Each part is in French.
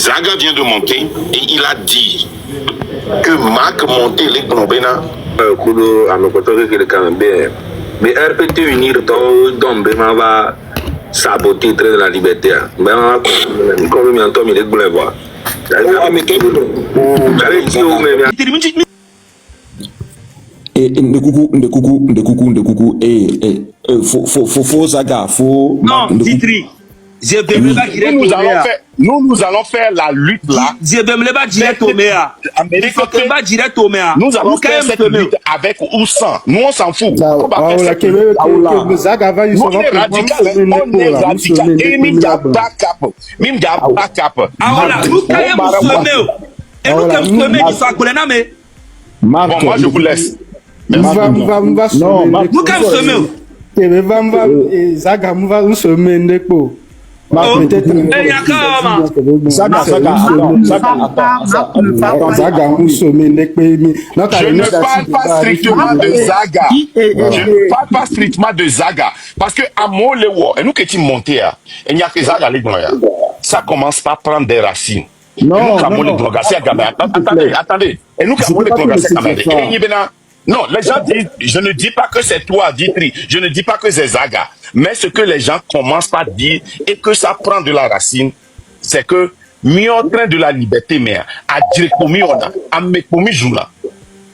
Zaga vient de monter et il a dit que Marc montait les Gnombena. Kudo amekotoke kile kambe. Mais RPT unir dans Bema va saboter le train de la liberté. Bema comme mi anto mi le boule voir. Faut Zaga, faut. Non, Ditri. Nous allons faire la lutte là. Nous allons faire cette lutte avec ou sans. Nous on s'en fout. On est radical. On est radical. Et même backup. Même backup. Bon, moi je vous laisse. Je ne parle pas strictement de Zaga. Je ne parle pas strictement de Zaga. Parce que à Molewo, et nous qui sommes montés, il n'y a que Zaga les Gloria. Ça commence par prendre des racines. Non, attendez. Et nous qui sommes non, les gens disent, je ne dis pas que c'est toi, Ditri, je ne dis pas que c'est Zaga, mais ce que les gens commencent par dire et que ça prend de la racine, c'est que mi-train de la liberté, mais à Djekomi-Ona, à Mekomi-Juna,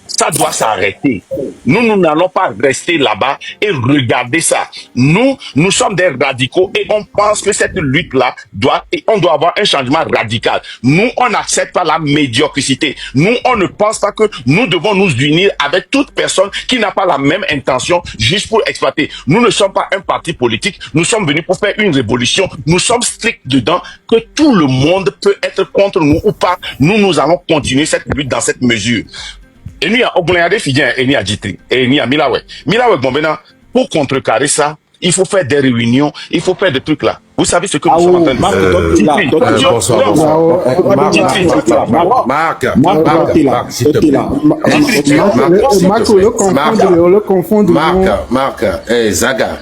ça doit s'arrêter. Nous n'allons pas rester là-bas et regarder ça. Nous sommes des radicaux et on pense que cette lutte-là on doit avoir un changement radical. Nous, on n'accepte pas la médiocrité. Nous, on ne pense pas que nous devons nous unir avec toute personne qui n'a pas la même intention juste pour exploiter. Nous ne sommes pas un parti politique. Nous sommes venus pour faire une révolution. Nous sommes stricts dedans que tout le monde peut être contre nous ou pas. Nous allons continuer cette lutte dans cette mesure. Et nous, il y a des filles, et il y a Ditri, et il y a Milawe. Milawe, bon, maintenant, pour contrecarrer ça, il faut faire des réunions, il faut faire des trucs là. Vous savez ce que nous sommes en train de faire. Marc, Zaga.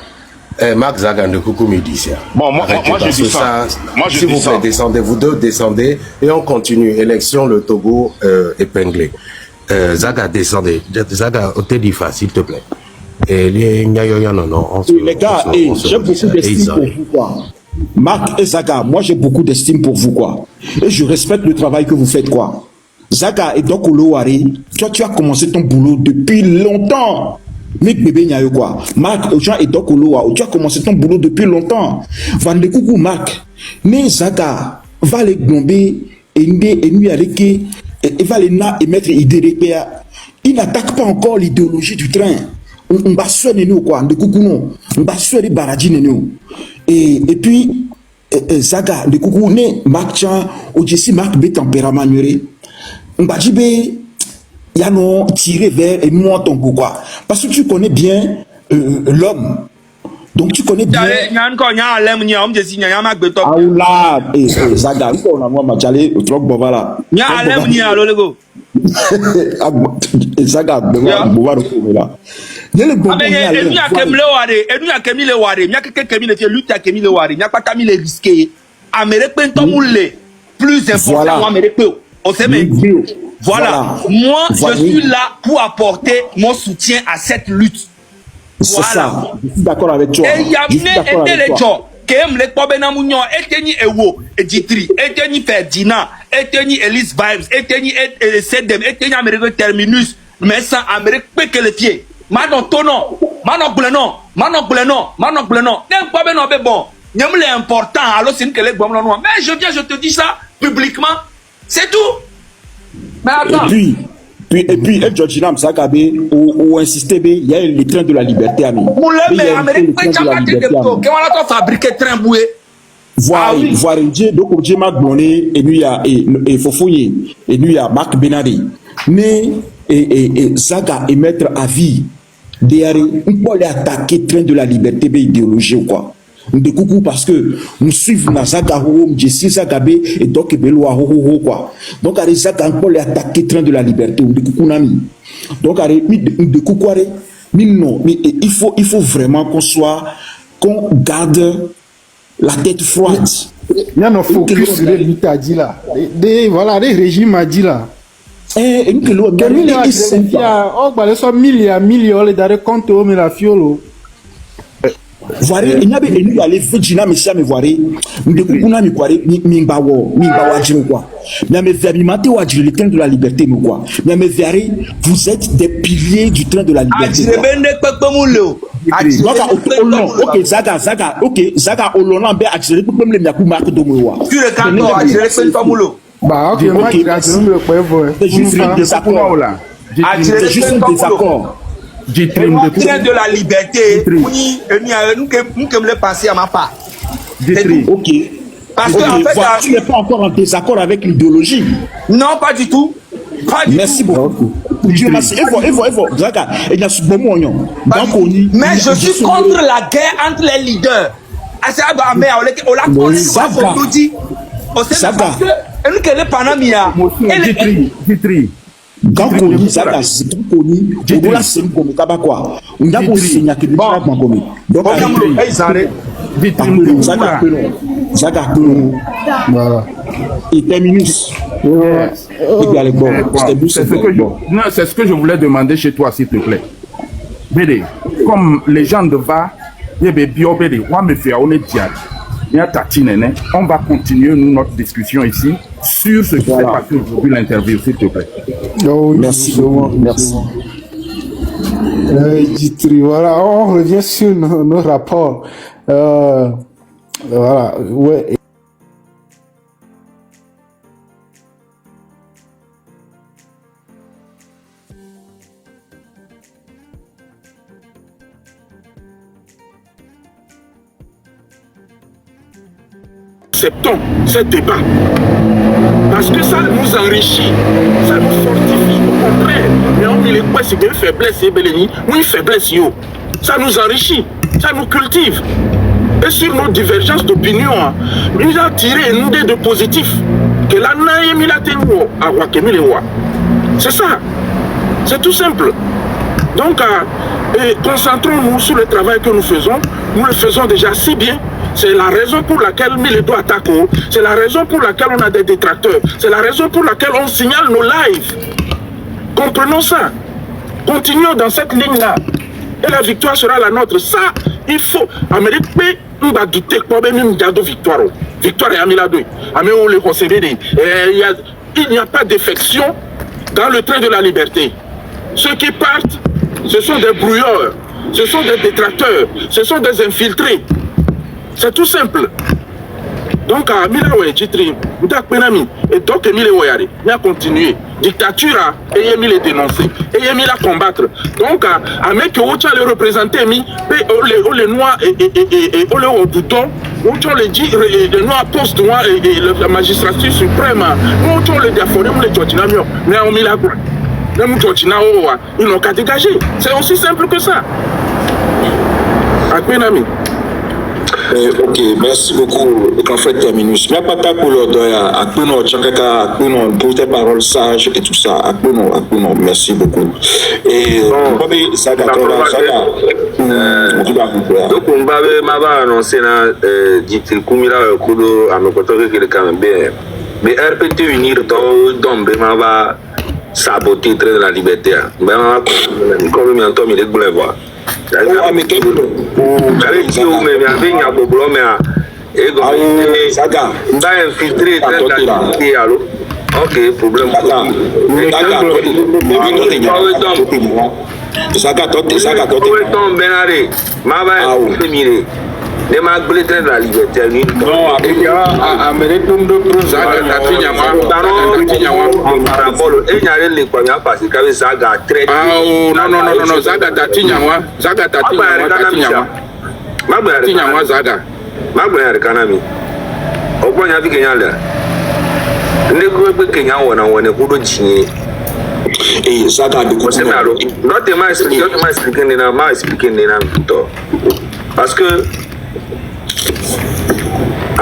Marc Zaga de Coucou Médicia. Bon, moi je dis ça. S'il vous plaît, descendez, vous deux descendez et on continue. Élection, le Togo épinglé. Zaga, descendez. Zaga, Otedifa, s'il te plaît. Et les gars, j'ai beaucoup d'estime pour vous, quoi. Marc et Zaga, moi j'ai beaucoup d'estime pour vous, quoi. Et je respecte le travail que vous faites, quoi. Zaga et Dokolo toi tu as commencé ton boulot depuis longtemps. Mec bébé nyayo quoi. Marc, Jean et Dokolo, tu as commencé ton boulot depuis longtemps. Vande coucou Marc. Mais Zaga va les gomber et nous avec et va les na et mettre idée. Il n'attaque pas encore l'idéologie du train. On va soigner nous quoi. De coucou non. On va soigner baradine nous. Et puis Zaga de coucou né Marc Chan ou Jessie Marc B tempérament nuré. On va dire il y a non tiré vers et nous en tombe quoi. Parce que tu connais bien l'homme. Donc tu connais bien. Aoula et Zaga on a moi machalé trop bon voilà. Zaga bon là. Plus important, voilà. Moi, je suis là pour apporter mon soutien à cette lutte. C'est ça. Je suis d'accord avec toi. Et il y a les gens qui aiment les Kobena Mounion, Eteni Ewo, Editri, Eteni Ferdinand, Eteni Elise Vibes, Eteni Sedem, Eteni Amérique Terminus, mais sans Amérique Pékeletier. Manon Tonon, Manon Blenon, Manon Blenon, Manon Blenon. N'aime pas ben bon. N'aime l'important, alors c'est une que les bombes noires. Mais je viens, je te dis ça publiquement. C'est tout. Mais attends. Et puis, Georgina Msakabe, ou insister, il y a le train de la liberté, ami. Voir Dieu, donc, Dieu m'a donné, et nous, il y a, et Fofoye, et nous, il y a Marc Benari. Mais, et Zaga, et mettre à vie, on peut attaquer le train de la liberté, idéologie ou quoi. De coucou parce que nous suivons na Zaga ho Jessie Zagabe et donc Beloa ho quoi. Donc allez Zaga pour les attaquer train de la liberté de coucou nami. Donc allez de coucou mais non mais il faut vraiment qu'on garde la tête froide. Il y a un focus sur l'Italie là. Voilà, des régimes a dit là. Eh, une que l'eau, mais Il y a il sait pas. oh, bah, les 100 millions, les daré compte au mais la fiolo. Voirez, il n'y a pas de nous aller faire Gina, mais ça me voirez. Nous découvrons mi quoi, mi bawo djiro quoi. Mais me verrez, maté ou adjire le train de la liberté, nous quoi. Mais me verrez, vous êtes des piliers du train de la liberté. Ok, Zaga, Olona, ben adjire le même le miakou marque de moi. Tu le canton, adjire le pamulo. Bah, ok, moi, c'est juste un désaccord. C'est juste un désaccord. Le train de la liberté, nous que me le passer à ma part. Ok. Parce que en fait, tu n'es pas encore en désaccord avec l'idéologie. Non, pas du tout. Merci beaucoup. Dieu merci. Et voilà, Zaga, il y a ce bon moyen. Mais je suis contre la guerre entre les leaders. Quand on dit ça, c'est tout connu. On doit se comme quoi. On a aussi une activité comme donc voilà. Et terminus. C'est ce que je voulais demander chez toi, s'il te plaît. Bédé, comme les gens de Va, on va continuer notre discussion ici sur ce qui s'est passé aujourd'hui, l'interview, s'il te plaît. Oh, merci. Merci. Voilà, on revient sur nos rapports. Voilà, ouais. Acceptons ce débat parce que ça nous enrichit, ça nous fortifie, au contraire. Mais on dit quoi, c'est une faiblesse, une faiblesse, ça nous enrichit, ça nous cultive. Et sur nos divergences d'opinion, nous avons tiré une idée de positif que la c'est ça, c'est tout simple. Donc, concentrons-nous sur le travail que nous le faisons déjà si bien. C'est la raison pour laquelle Miledo attaque. C'est la raison pour laquelle on a des détracteurs. C'est la raison pour laquelle on signale nos lives. Comprenons ça. Continuons dans cette ligne-là. Et la victoire sera la nôtre. Ça, il faut. Amérique, on va douter que nous avons victoire. Victoire et Amilado. On le concède. Il n'y a pas d'effection dans le train de la liberté. Ceux qui partent, ce sont des brouilleurs. Ce sont des détracteurs. Ce sont des infiltrés. C'est tout simple. Donc, à Milawe, Jitri, et donc, Milawe, il a continué. Dictature, et il a dénoncé, et il a combattre. Donc, à mec, on a les représenter, on les noirs et on les bouton, on les dit, les noirs postent noirs et la magistrature suprême, on les diaphonés, on les jodinamions, mais on mis la gloire. Ils n'ont qu'à dégager. C'est aussi simple que ça. À Penami. Ok, merci beaucoup, en fait, terminus. Mais pas pour l'ordre, à Kuno, Tchakaka, à Kuno, pour tes paroles sages et tout ça, à Kuno, merci beaucoup. Et, ça, donc, on va annoncer, dit Kumira, Kudo, à me côté, qui est quand même bien. Mais RPT unir, donc, va saboter le train de la liberté. Ben, comme il y a un temps, il est boulé voir. Ok, problème. Parce que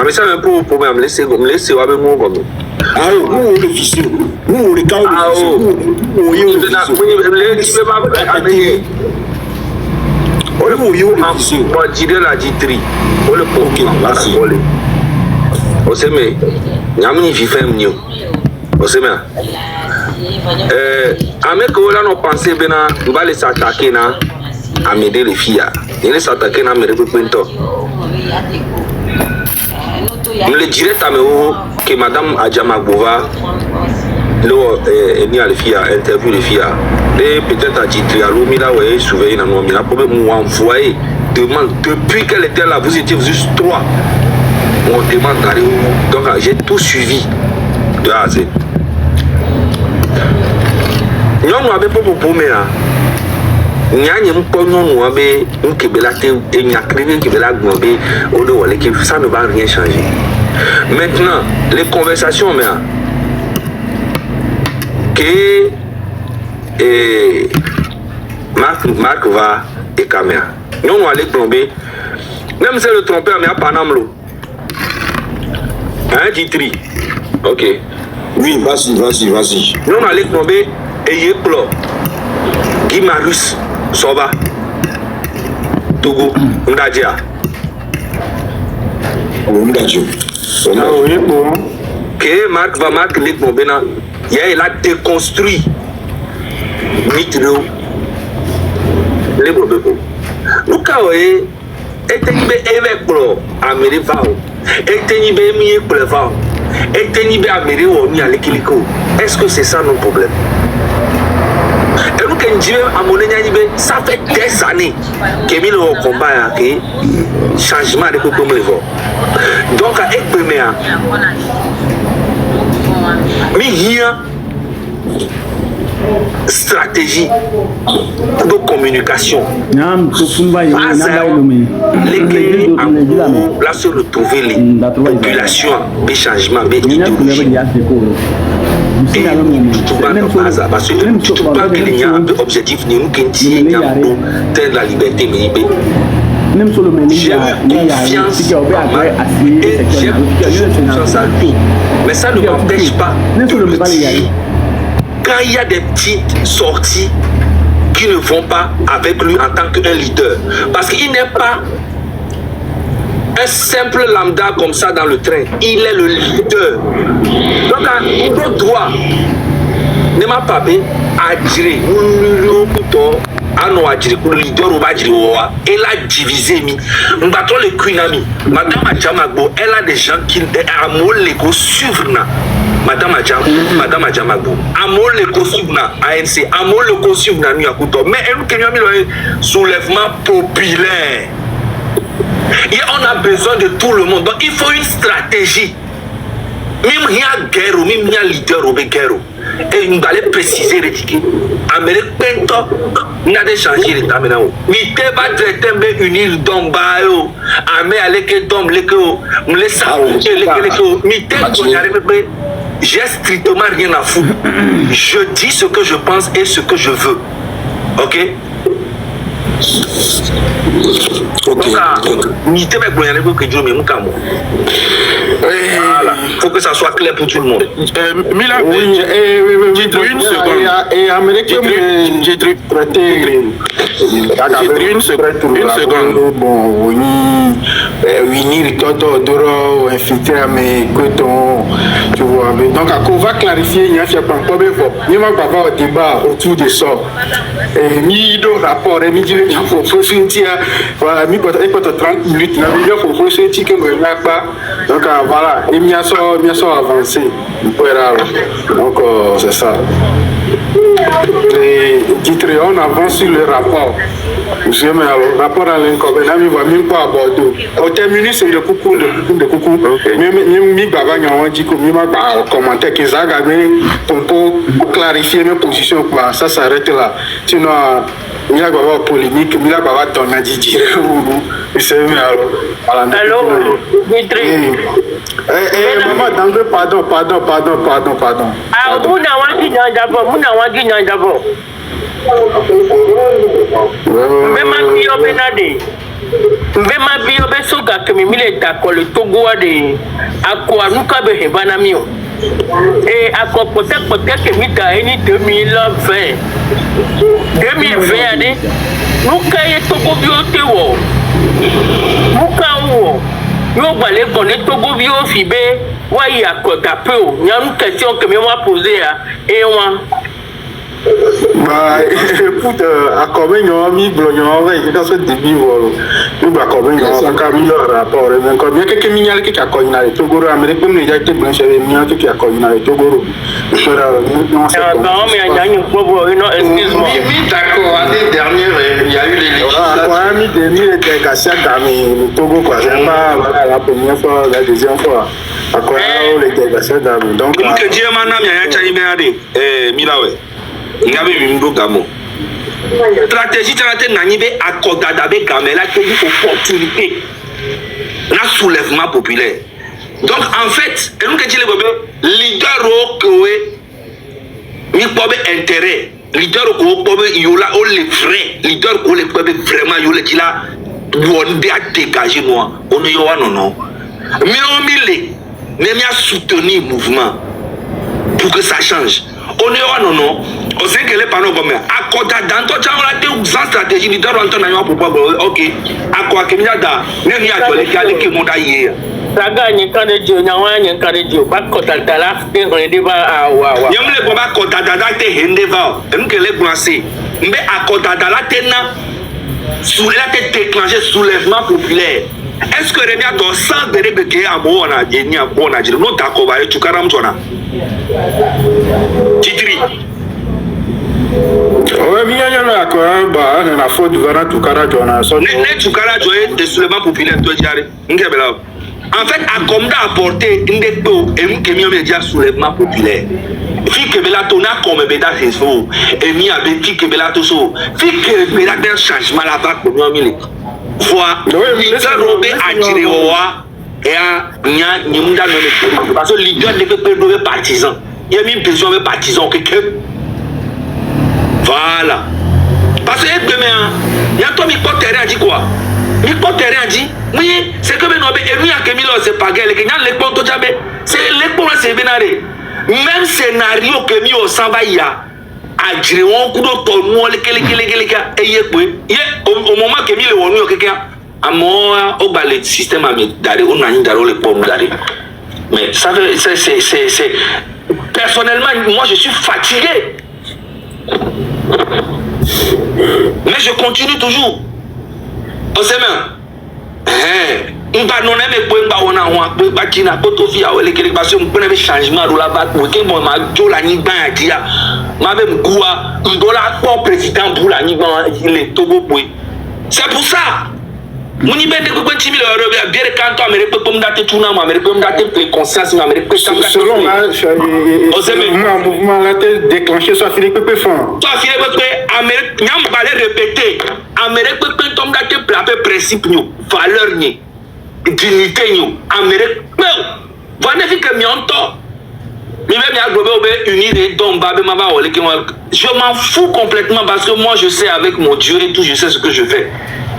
mais ça un peu pour me laisser avec moi comme nous le vicieux, nous le cas Oseme, Yamini Vifem New. Oseme. Ameko là non pensé bena, on va les attaquer na, à m'aider les filles. Ils les attaquer na me repento. Je le dirais à me que Madame Adjama Bova, ni à les filles, interview les filles. Et peut-être à Djitri, à l'Omila, ouais, surveiller dans nos mila, pour me envoyer demande depuis qu'elle était là, vous étiez juste 3. On demande d'aller où. Donc j'ai tout suivi de A à Z. Nous avons pas pour mais là. Nous avons ça ne va rien changer. Maintenant, les conversations que Marc va et Caméra. Nous allons tomber. Même si le trompeur mais à Panamlo. Hein, Djitri? Ok. Oui, vas-y. Nous allons tomber et Yeplo. Guy Marius Soba. Togo. Ndadia. Ndadia. Que Marc va Marc les tomber. Il a déconstruit. Mitro. Les bobos. Nous caoye. Et tenibé évêque bro. Amérique va. Et tenibé mieux plevant. Et tenibé Amérique ou ni à l'équilibre. Est-ce que c'est ça nos problèmes? Et nous ça fait des années que nous avons combat le changement de comme le voit. Donc à exprimer mais il y a stratégie de communication. Là se retrouver les populations, les changements, les idéologies. Et tout parce que tout pas qu'il y a un objectif, nous qui tel la liberté, j'ai confiance et j'ai confiance à lui. Mais ça ne m'empêche pas de le dire. Quand il y a des petites sorties qui ne vont pas avec lui en tant qu'un leader, parce qu'il n'est pas un simple lambda comme ça dans le train, il est le leader. Donc, il doit droit. Ne m'a pas dit à dire, le leader ou et l'a divisé. Nous battons les Queenami. Madame Adjamagbo, elle a des gens qui ont les suivre. Madame Adjamagbo, Amol le suivre ANC, Amol le suivre na Nuakuto. Mais elle a mis le soulèvement populaire. Et on a besoin de tout le monde. Donc il faut une stratégie. Même il y a guerre, même il y a leader ou guerre. Et nous allons préciser l'étiquette. Amérique Pento, nous allons changer l'état maintenant. Mais tu vas traiter unir Dombayo. Amérique avec Dom, nous les savons. J'ai strictement rien à foutre. Je dis ce que je pense et ce que je veux. Ok? Il faut que ça soit clair pour tout le monde. Mila, une seconde. Et Amérique, une seconde. Bon, unir Toto, Doro, infiltrer mes cotons, tu vois. Donc, on va clarifier, il y a un problème. Il va y avoir un débat autour de ça. Et il y a un rapport, il y a un voilà, il faut 30 minutes, il faut sentir que je n'ai pas. Donc voilà, il y a avancé. Donc c'est ça. Et titre, on avance sur le rapport. Vous aimez le rapport à l'inconvénient, il ne va même pas aborder. Au terminé, c'est le coucou. Même Baba on dit que commentaire que ça a gagné pour clarifier mes positions. Ça s'arrête là. Sinon, il y a une polémique, il y a une tonne Didier. Allô, Dimitri. Maman, pardon. Ah, vous n'avez pas d'abord. Mbema bio be soga kemi mile d'accord le Togo de akwa nuka be hebana mio et akwa peut-être que mita eni 2020 ade nuka ye Togo bio te wo nuka wo Yo balé connaît Togo bio fibe wa y a kota peu il y a une question que me m'a posé et moi bah écoute à combien y a mis blognon avec dans ce début nous va combien y a un meilleur rapport mais combien que mignal qui a connu le Togo Amérique comme les été blanche et mignal qui a connu le Togo non mais il y a une pauvre non excuse-moi oui d'accord l'année dernière il y a eu les législatives des milliers de cassés dans le Togo quoi c'est pas la première fois la deuxième fois à quoi les dégager dans donc que Dieu m'a n'a bien chaimé Milawe ngabe mimbo gamo stratégie tante nani be accordada be gamela que une opportunité na soulèvement populaire donc en fait et nous que dit le bébé leader au kowe mi pobe intérêt leader au pobe yola o les vrais leader ko le pobe vraiment yola kila bonde à dégager moi on y wa non mais on mille mais mi a soutenir mouvement pour que ça change on y wa non on sait que les panneaux comme accorda dans ton chambre là des stratégie leader on ton na pour OK akwa kemia da ne mi a jole kale ke monda hier saga ni kane dio nyawa ni kane dio ba kota dala te hende ba wa yamle ko ba kota dala te hende ba mkele glancer mbe akota dala te na sous la tête déclencher soulèvement populaire est-ce que remia do sans de rebeke amo na eni amo na jiro no takoba e tukaram tona titri ouais bien y a quoi bah on a faute devant tout cara jona so ne tukara joye de soulèvement populaire to jare ngebela en fait akomda apporter ndeko emu kemi o media soulèvement populaire fi kebela to na comme beda feso emi abe fi kebela to so fi kebela d'un changement la va ko no mili fois ça robé attiré owa et nya nyimda no le parce que leader de pe partisan il y a mis besoin de partisans que voilà parce que demain il y a toi mi porte terrain dit quoi mi porte terrain dit oui c'est que maintenant et lui a que milo c'est pas gagné que n'y a les ponts jabe c'est les ponts c'est benaré même scénario que mi au s'en va ya a dire on coup de ton moi les et y au moment que mi le wonu quelqu'un à moi au balai système à mi d'aller on a ni d'aller les ponts d'aller mais ça c'est personnellement moi je suis fatigué mais je continue toujours on sait même on va non aimer pour on a on va kina poto fi awele kele parce que on peut changement de la bas pour que moi ma jo la ni ban dia ma même goua ndola pour président pour la ni ban les Togo boy c'est pour ça muni bende ko banti mi le bien bien quand Amérique peut me dater tout na Amérique peut me dater conscience na Amérique peut selon moi mouvement la tête déclenché soit Philippe peut faire soit Philippe peut Amérique nyam balé répéter Amérique peut tomber dater plaper principe nous valeur ni dignité nous Amérique peut voilà que mi onto mi même ya globé unir et donc babe mama wole que je m'en fous complètement parce que moi je sais avec mon Dieu et tout je sais ce que je fais.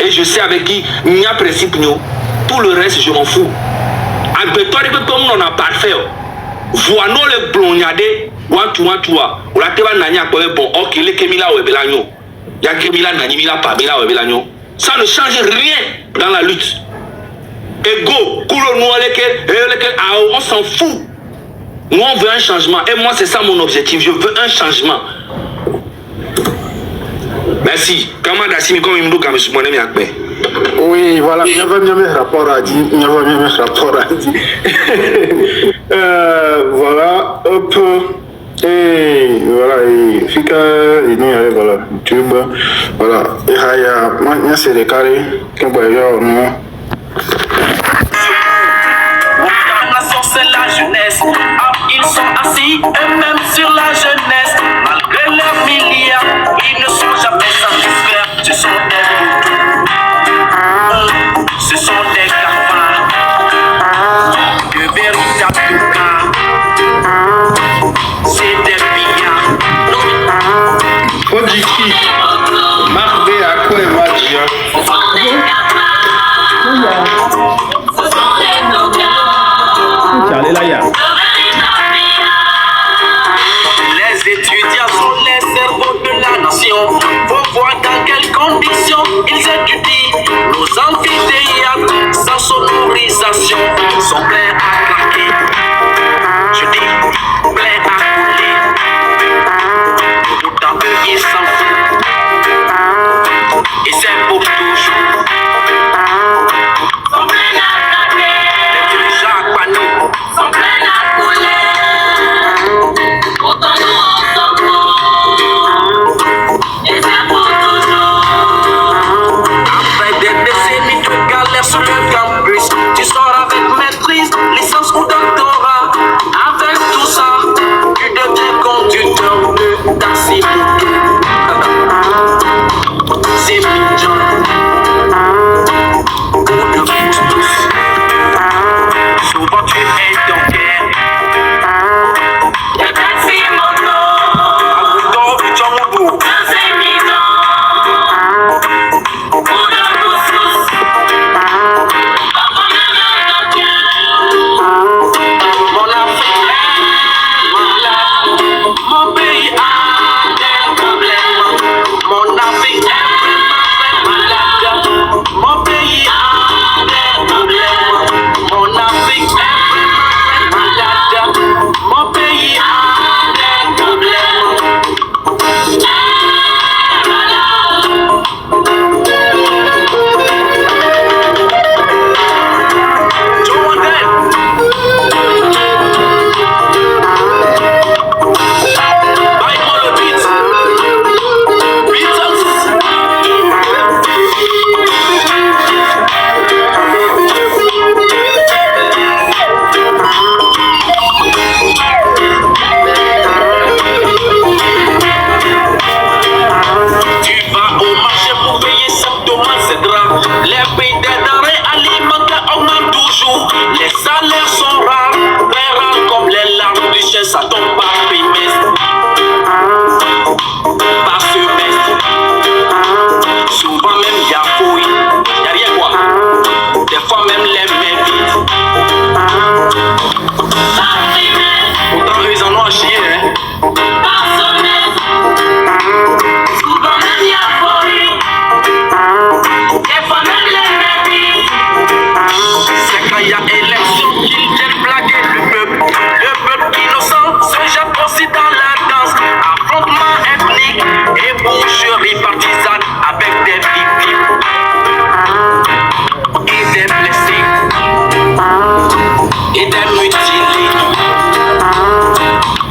Et je sais avec qui il y a principe nous. Tout le reste, je m'en fous. Albetoir, comme on a parfait. Voilà le blondiadé. Wantua. On a tellement nani à quoi bon. Ok, les Kemila ou Belanyo. Il y a Kemila nani mila pas Bela ou Belanyo. Ça ne change rien dans la lutte. Ego, couleur noir lesquels, on s'en fout. Nous on veut un changement. Et moi c'est ça mon objectif. Je veux un changement. Merci. Comment Dassimi comme il me dit que je suis oui, voilà, il y avait bien mes rapports à dire. Voilà, hop. Et voilà, et Fika, et nous, voilà, tube, voilà. Et il y a, maintenant, c'est les carrés, qu'on va y avoir, non? C'est la jeunesse. Ils sont assis eux-mêmes sur la jeunesse. Malgré leurs milliards, ils ne sont jamais satisfaits. Ce sont des moutons, ce sont des cafards, de véritables cas. C'est des pillards. Odiki, Marbe à quoi est Madia?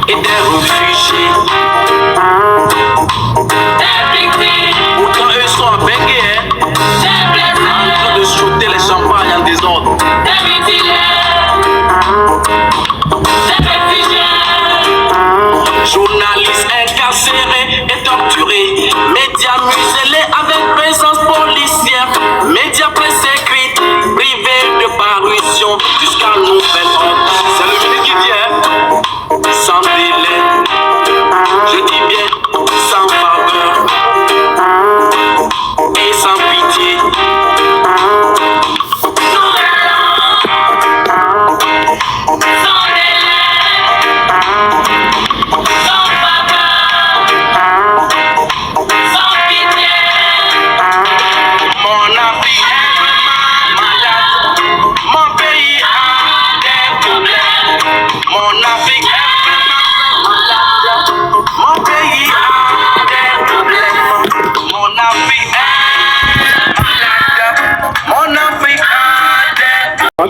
et des réfugiés. Pourtant eux sont à Bengué, en train de shooter les champagnes en désordre. Journalistes incarcérés et torturés, médias muselés avec présence policière, médias presse écrite, privés de parution jusqu'à nouvel ordre. C'est le ministre qui dit, sans délai, je dis bien sans faveur et sans pitié.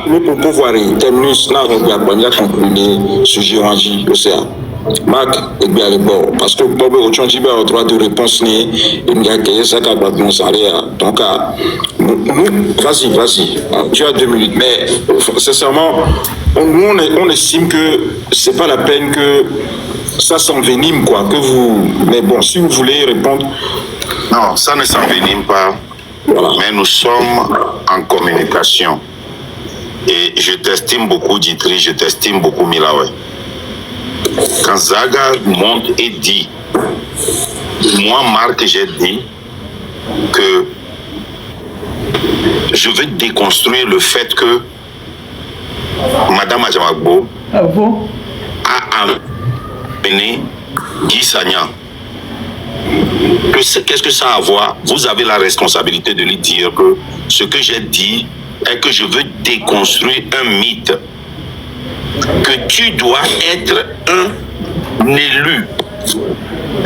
Nous pour pouvoir terminer cela, nous allons conclure ce Gérangie, l'océan. Marc, et bien le bord, parce que Bob Ochonji a le droit de réponse, et il a gagné ça, donc, vas-y, tu as 2 minutes, mais sincèrement, on estime que c'est pas la peine que ça s'envenime, quoi, que vous, mais bon, si vous voulez répondre. Non, ça ne s'envenime pas, voilà. Mais nous sommes en communication. Et je t'estime beaucoup, Ditri, je t'estime beaucoup, Milawe. Quand Zaga monte et dit, moi, Marc, j'ai dit que je veux déconstruire le fait que Madame Adjamagbo a amené Guy Sagna. Qu'est-ce que ça a à voir? Vous avez la responsabilité de lui dire que ce que j'ai dit est que je veux déconstruire un mythe, que tu dois être un élu,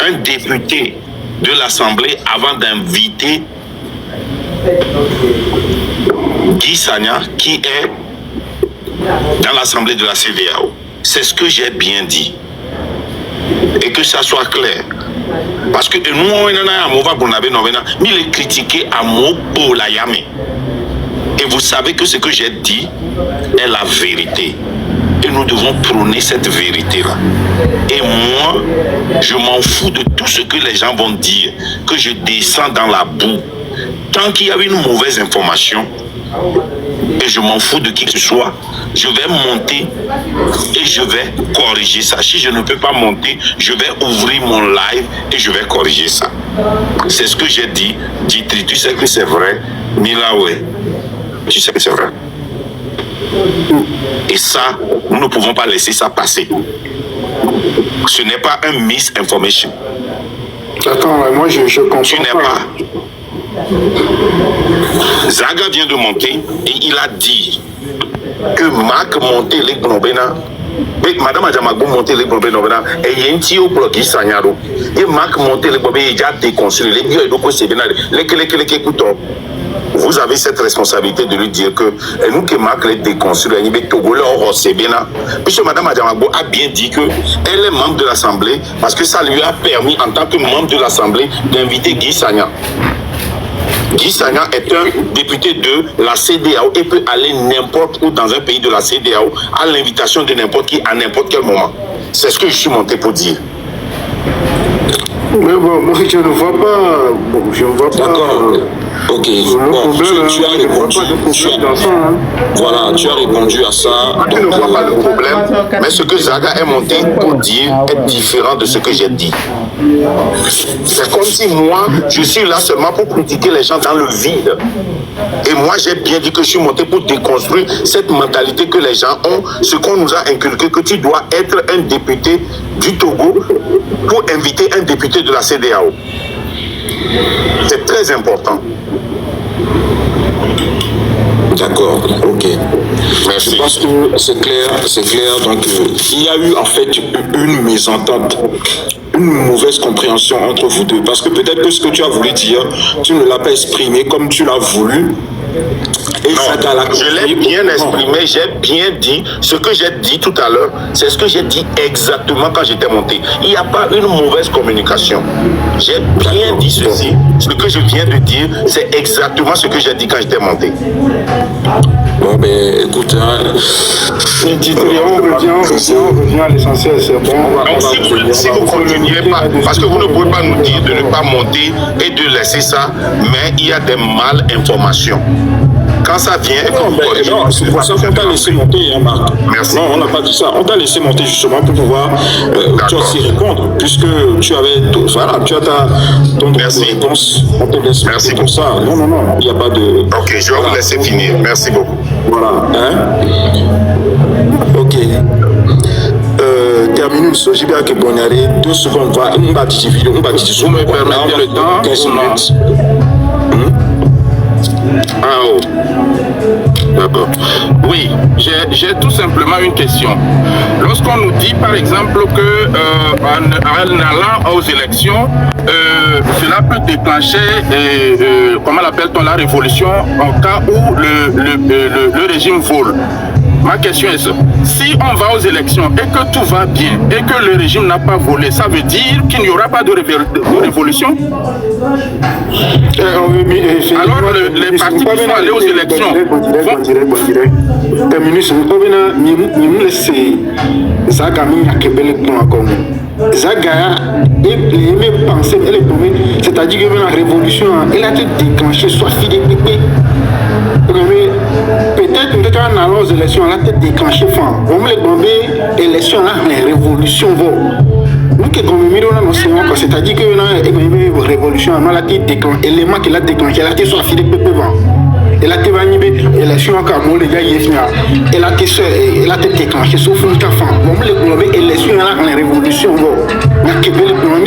un député de l'Assemblée avant d'inviter Guy Sagna qui est dans l'Assemblée de la CEDEAO. C'est ce que j'ai bien dit. Et que ça soit clair. Parce que nous, on est critiqué à mot pour la Yame. Et vous savez que ce que j'ai dit est la vérité. Et nous devons prôner cette vérité-là. Et moi, je m'en fous de tout ce que les gens vont dire, que je descends dans la boue. Tant qu'il y a une mauvaise information, et je m'en fous de qui que ce soit, je vais monter et je vais corriger ça. Si je ne peux pas monter, je vais ouvrir mon live et je vais corriger ça. C'est ce que j'ai dit. Ditri, tu sais que c'est vrai. Milawe, tu sais que c'est vrai. Et ça, nous ne pouvons pas laisser ça passer. Ce n'est pas un misinformation. Attends, moi je comprends. Tu n'es pas. Zaga vient de monter et il a dit que Marc montait les Gnobena. Madame Adjamagbo montait les Gnobena et il y a un petit au bloc qui s'agnaro. Et Marc montait les Gnobena et il a déconstruit les biens et donc c'est bien. Vous avez cette responsabilité de lui dire que nous que Marc les déconstruit, puisque Madame Adjamagbo a bien dit qu'elle est membre de l'Assemblée parce que ça lui a permis en tant que membre de l'Assemblée d'inviter Guy Sagna. Guy Sagna est un député de la CEDEAO et peut aller n'importe où dans un pays de la CEDEAO à l'invitation de n'importe qui à n'importe quel moment. C'est ce que je suis monté pour dire. Mais bon, moi je ne vois pas. Bon, je ne vois pas. D'accord. Ok. Bon, tu as répondu. Voilà, tu as répondu à ça. Tu ne vois pas le problème, mais ce que Zaga est monté pour dire est différent de ce que j'ai dit. C'est comme si moi, je suis là seulement pour critiquer les gens dans le vide. Et moi, j'ai bien dit que je suis monté pour déconstruire cette mentalité que les gens ont, ce qu'on nous a inculqué, que tu dois être un député du Togo pour inviter un député de la CEDEAO. C'est très important. D'accord, ok. Merci. Je pense que c'est clair. Donc, il y a eu en fait une mésentente, une mauvaise compréhension entre vous deux. Parce que peut-être que ce que tu as voulu dire, tu ne l'as pas exprimé comme tu l'as voulu. Et Zaga l'a je l'ai bien exprimé, j'ai bien dit. Ce que j'ai dit tout à l'heure, c'est ce que j'ai dit exactement quand j'étais monté. Il n'y a pas une mauvaise communication. J'ai bien dit ceci. Ce que je viens de dire, c'est exactement ce que j'ai dit quand j'étais monté. Bon, ben, écoute, hein, on revient à l'essentiel, c'est bon. Donc, si vous continuez pas, parce que vous ne pouvez pas nous dire de ne pas monter et de laisser ça, mais il y a des malinformations. Quand ça vient, non, c'est pour ça qu'on t'a laissé monter, hein, Marc. Merci. Non, on n'a pas dit ça. On t'a laissé monter justement pour pouvoir toi aussi répondre, puisque tu avais voilà, tu as ton droit de réponse. On te laisse monter comme ça. Non, il n'y a pas de. Ok, je vais vous laisser finir. Merci beaucoup. Voilà. Hein? Ok. Terminus, je vais que bon aller 2 secondes. On va dire vidéo, on va dire Vous me permettez le temps 15 minutes. Ah oh. D'accord. Oui, j'ai tout simplement une question. Lorsqu'on nous dit par exemple que en allant aux élections, cela peut déclencher, comment l'appelle-t-on, la révolution en cas où le régime vole. Ma question est ça. Si on va aux élections et que tout va bien et que le régime n'a pas volé, ça veut dire qu'il n'y aura pas de révolution? Alors les partis qui vont aller aux élections c'est-à-dire que la révolution, elle a été déclenchée, soit fidèle. Peut-être qu'en allant aux élections, elle a été déclenchée. On les bombes, élections, la révolution va. C'est-à-dire que la révolution, elle a été déclenchée, l'élément qu'elle a déclenché, elle a été soit fidèle. Elle a été élection comme les gars, elle a été déclenchée sauf une enfant. Bon, les bombes, élection, la révolution va.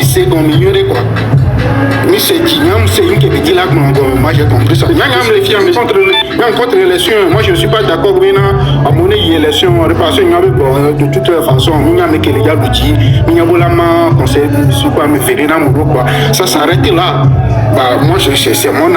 C'est comme milieu de quoi. Mais c'est une qui dit là, moi j'ai compris ça. Contre l'élection, moi je ne suis pas d'accord avec à mon élection, de toute façon, il y a les gars il y a conseil, je ne suis pas me faire dans mon quoi. Ça s'arrête là. Moi c'est mon